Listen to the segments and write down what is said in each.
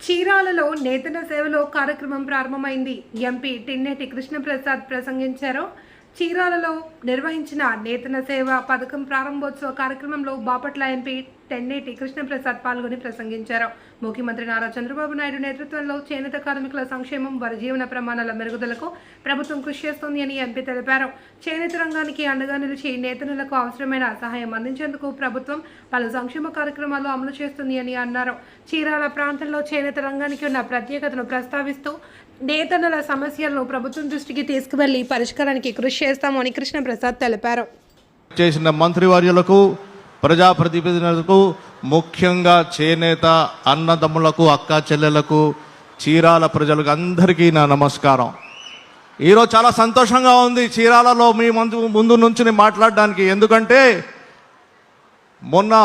చీరాలలో నేతల సేవలో కార్యక్రమం ప్రారంభమైంది. ఎంపీ టిన్నెటి కృష్ణప్రసాద్ ప్రసంగించారు. చీరాలలో నిర్వహించిన నేతల సేవ పథకం ప్రారంభోత్సవ కార్యక్రమంలో బాపట్ల ఎంపీ టెన్నేటి కృష్ణప్రసాద్ పాల్గొని ప్రసంగించారు. ముఖ్యమంత్రి నారా చంద్రబాబు నాయుడు నేతృత్వంలో చేనేత కార్మికుల సంక్షేమం, వారి జీవన ప్రమాణాల మెరుగుదలకు ప్రభుత్వం కృషి చేస్తోంది అని ఎంపీ తెలిపారు. చేనేత రంగానికి అండగా నిలిచి నేతలకు అవసరమైన సహాయం అందించేందుకు ప్రభుత్వం పలు సంక్షేమ కార్యక్రమాలు అమలు చేస్తుంది అని అన్నారు. చీరాల ప్రాంతంలో చేనేత రంగానికి ఉన్న ప్రత్యేకతను ప్రస్తావిస్తూ నేతల సమస్యలను ప్రభుత్వం దృష్టికి తీసుకువెళ్లి పరిష్కారానికి కృషి చేస్తామని కృష్ణప్రసాద్ తెలిపారు. చేసిన మంత్రివర్యులకు, ప్రజాప్రతినిధులకు, ముఖ్యంగా చేనేత అన్నదమ్ములకు, అక్క చెల్లెలకు, చీరాల ప్రజలకు అందరికీ నా నమస్కారం. ఈరోజు చాలా సంతోషంగా ఉంది చీరాలలో మీ ముందు నుంచి మాట్లాడడానికి. ఎందుకంటే మొన్న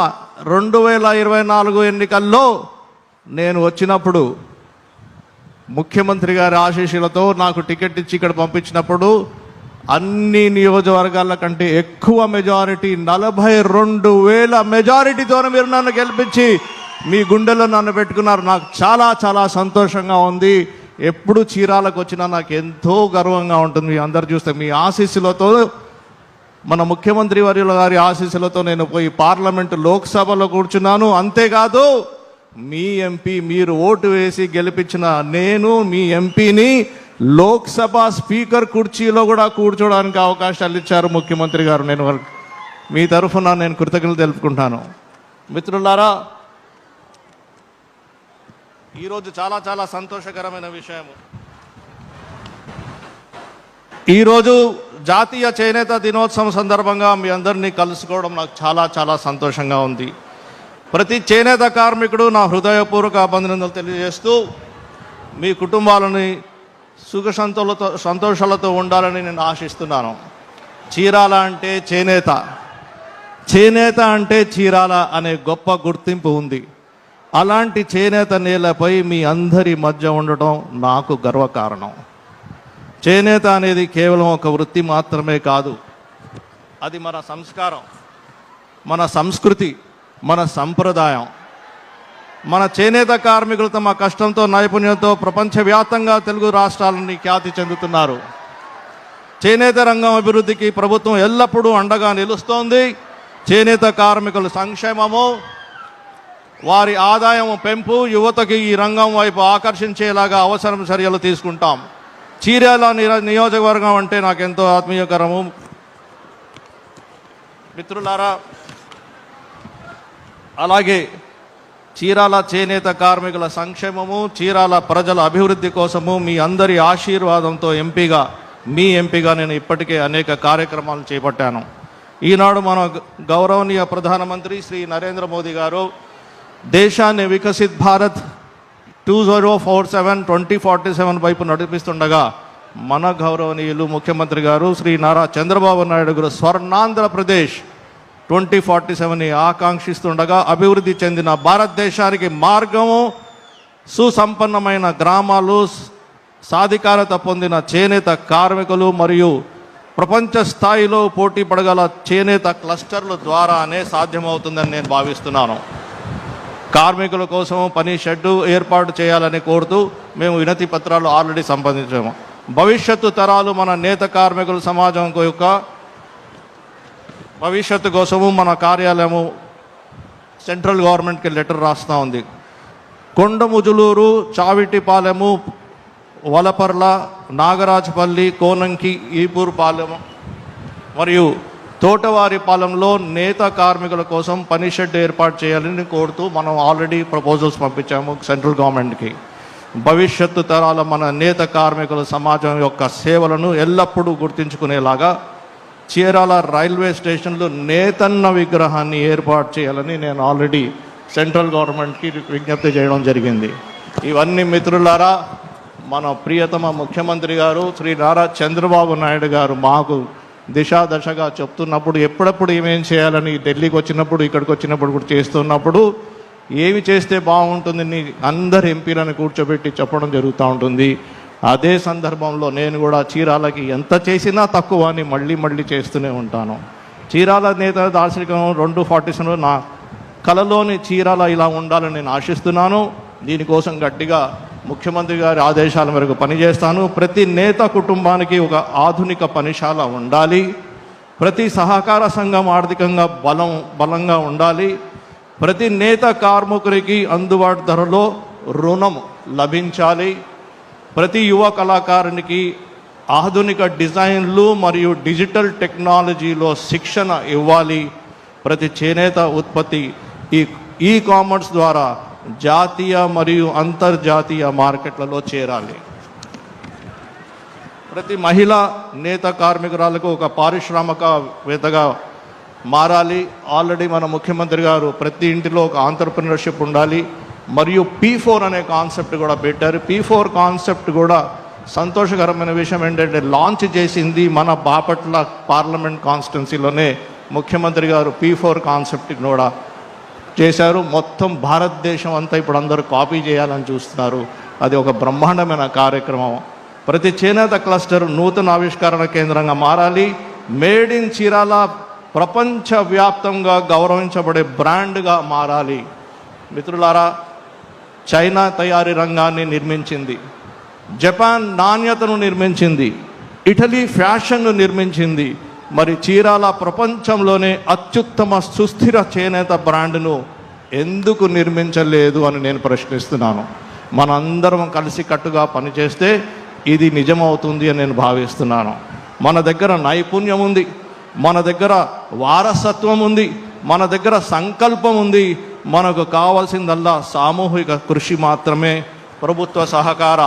2024 ఎన్నికల్లో నేను వచ్చినప్పుడు ముఖ్యమంత్రి గారి ఆశీస్సులతో నాకు టికెట్ ఇచ్చి ఇక్కడ పంపించినప్పుడు అన్ని నియోజకవర్గాల కంటే ఎక్కువ మెజారిటీ, 42,000 మెజారిటీతో మీరు నన్ను గెలిపించి మీ గుండెల్లో నన్ను పెట్టుకున్నారు. నాకు చాలా చాలా సంతోషంగా ఉంది. ఎప్పుడు చీరాలకు వచ్చినా నాకు ఎంతో గర్వంగా ఉంటుంది. మీ అందరు చూస్తే మీ ఆశీస్సులతో, మన ముఖ్యమంత్రి వర్యుల గారి ఆశీస్సులతో నేను పోయి పార్లమెంటు లోక్సభలో కూర్చున్నాను. అంతేకాదు మీ ఎంపీ, మీరు ఓటు వేసి గెలిపించిన నేను మీ ఎంపీని లోక్సభ స్పీకర్ కుర్చీలో కూడా కూర్చోడానికి అవకాశాలు ఇచ్చారు ముఖ్యమంత్రి గారు. నేను మీ తరఫున నేను కృతజ్ఞతలు తెలుపుకుంటాను. మిత్రులారా, ఈరోజు చాలా చాలా సంతోషకరమైన విషయము. ఈరోజు జాతీయ చేనేత దినోత్సవం సందర్భంగా మీ అందరినీ కలుసుకోవడం నాకు చాలా చాలా సంతోషంగా ఉంది. ప్రతి చేనేత కార్మికుడు నా హృదయపూర్వక అభినందనలు తెలియజేస్తూ మీ కుటుంబాలని సుఖ సంతోషాలతో ఉండాలని నేను ఆశిస్తున్నాను. చీరాల అంటే చేనేత, చేనేత అంటే చీరాల అనే గొప్ప గుర్తింపు ఉంది. అలాంటి చేనేత నేలపై మీ అందరి మధ్య ఉండటం నాకు గర్వకారణం. చేనేత అనేది కేవలం ఒక వృత్తి మాత్రమే కాదు, అది మన సంస్కారం, మన సంస్కృతి, మన సంప్రదాయం. మన చేనేత కార్మికులు తమ కష్టంతో, నైపుణ్యంతో ప్రపంచవ్యాప్తంగా తెలుగు రాష్ట్రాలని ఖ్యాతి చెందుతున్నారు. చేనేత రంగం అభివృద్ధికి ప్రభుత్వం ఎల్లప్పుడూ అండగా నిలుస్తోంది. చేనేత కార్మికుల సంక్షేమము, వారి ఆదాయం పెంపు, యువతకి ఈ రంగం వైపు ఆకర్షించేలాగా అవసరం చర్యలు తీసుకుంటాం. చీరాల నియోజకవర్గం అంటే నాకెంతో ఆత్మీయకరము. మిత్రులారా, అలాగే చీరాల చేనేత కార్మికుల సంక్షేమము, చీరాల ప్రజల అభివృద్ధి కోసము మీ అందరి ఆశీర్వాదంతో మీ ఎంపీగా నేను ఇప్పటికే అనేక కార్యక్రమాలు చేపట్టాను. ఈనాడు మన గౌరవనీయ ప్రధానమంత్రి శ్రీ నరేంద్ర మోదీ గారు దేశాన్ని వికసిత్ భారత్ 2047 వైపు నడిపిస్తుండగా, మన గౌరవనీయులు ముఖ్యమంత్రి గారు శ్రీ నారా చంద్రబాబు నాయుడు గారు స్వర్ణాంధ్రప్రదేశ్ 2047ని ఆకాంక్షిస్తుండగా, అభివృద్ధి చెందిన భారతదేశానికి మార్గము, సుసంపన్నమైన గ్రామాలు, సాధికారత పొందిన చేనేత కార్మికులు మరియు ప్రపంచ స్థాయిలో పోటీ పడగల చేనేత క్లస్టర్ల ద్వారానే సాధ్యమవుతుందని నేను భావిస్తున్నాను. కార్మికుల కోసం పని షెడ్డు ఏర్పాటు చేయాలని కోరుతూ మేము వినతి పత్రాలు ఆల్రెడీ సంపాదించాము. భవిష్యత్తు తరాలు మన నేత కార్మికుల సమాజం యొక్క భవిష్యత్తు కోసము మన కార్యాలయము సెంట్రల్ గవర్నమెంట్కి లెటర్ రాస్తూ ఉంది. కొండముజులూరు, చావిటిపాలెము, వలపర్ల, నాగరాజపల్లి, కోనంకి, ఈపూర్ పాలెము మరియు తోటవారిపాలెంలో నేత కార్మికుల కోసం పని షెడ్ ఏర్పాటు చేయాలని కోరుతూ మనం ఆల్రెడీ ప్రపోజల్స్ పంపించాము సెంట్రల్ గవర్నమెంట్కి. భవిష్యత్తు తరాల మన నేత కార్మికుల సమాజం యొక్క సేవలను ఎల్లప్పుడూ గుర్తించుకునేలాగా చీరాల రైల్వే స్టేషన్లో నేతన్న విగ్రహాన్ని ఏర్పాటు చేయాలని నేను ఆల్రెడీ సెంట్రల్ గవర్నమెంట్కి విజ్ఞప్తి చేయడం జరిగింది. ఇవన్నీ మిత్రులారా, మన ప్రియతమ ముఖ్యమంత్రి గారు శ్రీ నారా చంద్రబాబు నాయుడు గారు మాకు దశగా చెప్తున్నప్పుడు, ఎప్పుడప్పుడు ఏమేం చేయాలని ఢిల్లీకి వచ్చినప్పుడు, ఇక్కడికి వచ్చినప్పుడు కూడా చేస్తున్నప్పుడు, ఏమి చేస్తే బాగుంటుందని అందరు ఎంపీలను కూర్చోబెట్టి చెప్పడం జరుగుతూ ఉంటుంది. అదే సందర్భంలో నేను కూడా చీరాలకి ఎంత చేసినా తక్కువ అని మళ్ళీ చేస్తూనే ఉంటాను. చీరాల నేత దార్శనికం 247 నా కళలోని చీరాల ఇలా ఉండాలని నేను ఆశిస్తున్నాను. దీనికోసం గట్టిగా ముఖ్యమంత్రి గారి ఆదేశాల మేరకు పనిచేస్తాను. ప్రతి నేత కుటుంబానికి ఒక ఆధునిక పనిశాల ఉండాలి. ప్రతి సహకార సంఘం ఆర్థికంగా బలంగా ఉండాలి. ప్రతి నేత కార్మికుడికి అందుబాటు ధరలో రుణం లభించాలి. ప్రతి యువ కళాకారునికి ఆధునిక డిజైన్లు మరియు డిజిటల్ టెక్నాలజీలో శిక్షణ ఇవ్వాలి. ప్రతి చేనేత ఉత్పత్తి ఈ కామర్స్ ద్వారా జాతీయ మరియు అంతర్జాతీయ మార్కెట్లలో చేరాలి. ప్రతి మహిళ నేత కార్మికురాలకు ఒక పారిశ్రామికవేత్తగా మారాలి. ఆల్రెడీ మన ముఖ్యమంత్రి గారు ప్రతి ఇంటిలో ఒక ఆంటర్ప్రినర్షిప్ ఉండాలి మరియు P4 అనే కాన్సెప్ట్ కూడా పెట్టారు. P4 కాన్సెప్ట్ కూడా సంతోషకరమైన విషయం ఏంటంటే లాంచ్ చేసింది మన బాపట్ల పార్లమెంట్ కాన్స్టిట్యున్సీలోనే ముఖ్యమంత్రి గారు P4 కాన్సెప్ట్ కూడా చేశారు. మొత్తం భారతదేశం అంతా ఇప్పుడు అందరూ కాపీ చేయాలని చూస్తున్నారు. అది ఒక బ్రహ్మాండమైన కార్యక్రమం. ప్రతి చేనేత క్లస్టర్ నూతన ఆవిష్కరణ కేంద్రంగా మారాలి. మేడ్ ఇన్ చీరాల ప్రపంచవ్యాప్తంగా గౌరవించబడే బ్రాండ్గా మారాలి. మిత్రులారా, చైనా తయారీ రంగాన్ని నిర్మించింది, జపాన్ నాణ్యతను నిర్మించింది, ఇటలీ ఫ్యాషన్ను నిర్మించింది. మరి చీరాల ప్రపంచంలోనే అత్యుత్తమ సుస్థిర చేనేత బ్రాండ్ను ఎందుకు నిర్మించలేదు అని నేను ప్రశ్నిస్తున్నాను. మనందరం కలిసి కట్టుగా పనిచేస్తే ఇది నిజమవుతుంది అని నేను భావిస్తున్నాను. మన దగ్గర నైపుణ్యం ఉంది, మన దగ్గర వారసత్వం ఉంది, మన దగ్గర సంకల్పం ఉంది. మనకు కావాల్సిందల్లా సామూహిక కృషి మాత్రమే. ప్రభుత్వ సహకార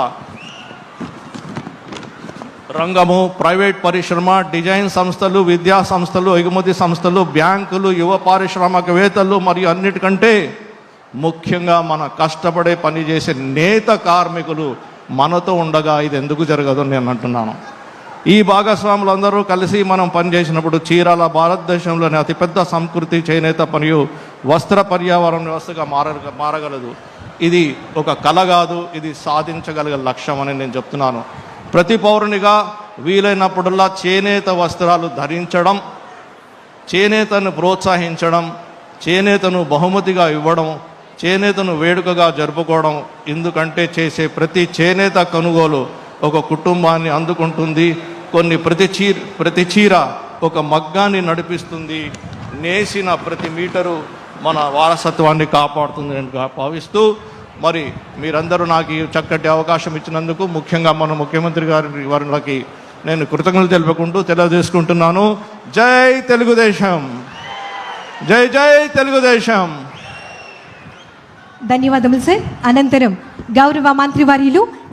రంగము, ప్రైవేట్ పరిశ్రమ, డిజైన్ సంస్థలు, విద్యా సంస్థలు, ఎగుమతి సంస్థలు, బ్యాంకులు, యువ పారిశ్రామికవేత్తలు మరియు అన్నిటికంటే ముఖ్యంగా మన కష్టపడే పనిచేసే నేత కార్మికులు మనతో ఉండగా ఇది ఎందుకు జరగదు నేను అంటున్నాను. ఈ భాగస్వాములందరూ కలిసి మనం పనిచేసినప్పుడు చీరాల భారతదేశంలోని అతిపెద్ద సంస్కృతి చేనేత మరియు వస్త్ర పర్యావరణ వ్యవస్థగా మారగలదు. ఇది ఒక కళ కాదు, ఇది సాధించగలిగే లక్ష్యం అని నేను చెప్తున్నాను. ప్రతి పౌరునిగా వీలైనప్పుడల్లా చేనేత వస్త్రాలు ధరించడం, చేనేతను ప్రోత్సహించడం, చేనేతను బహుమతిగా ఇవ్వడం, చేనేతను వేడుకగా జరుపుకోవడం. ఎందుకంటే చేసే ప్రతి చేనేత కొనుగోలు ఒక కుటుంబాన్ని అందుకుంటుంది. ప్రతి చీర ఒక మగ్గాన్ని నడిపిస్తుంది. నేసిన ప్రతి మీటరు మన వారసత్వాన్ని కాపాడుతుంది అని భావిస్తూ, మరి మీరందరూ నాకు ఈ చక్కటి అవకాశం ఇచ్చినందుకు ముఖ్యంగా మన ముఖ్యమంత్రి వారికి నేను కృతజ్ఞతలు తెలుపుకుంటూ తెలియజేసుకుంటున్నాను. జై తెలుగుదేశం, జై జై తెలుగుదేశం. ధన్యవాదములు సార్. అనంతరం గౌరవ మంత్రివర్యులు